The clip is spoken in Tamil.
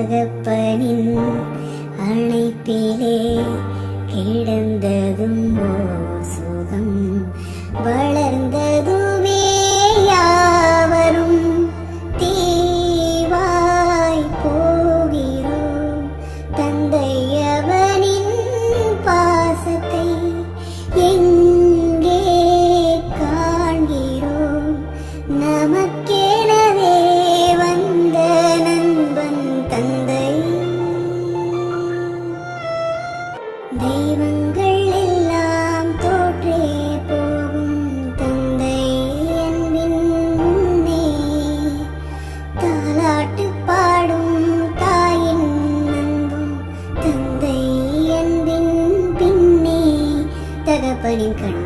தகப்பனின் அணைப்பிலே கிடந்ததும் சுகம் வளர்ந்ததுமே யாவரும் தீவாய் போகிறோம். தந்தையவனின் பாசத்தை எங்கே காண்கிறோம்? நமக்கெனவே வந்த நண்பன் தந்தை. தெய்வங்கள் எல்லாம் தோற்றே போகும் தந்தை அன்பின் முன்னே. தாலாட்டு பாடும் தாயின் அன்பும் தந்தை அன்பின் பின்னே. தகப்பனின் கண்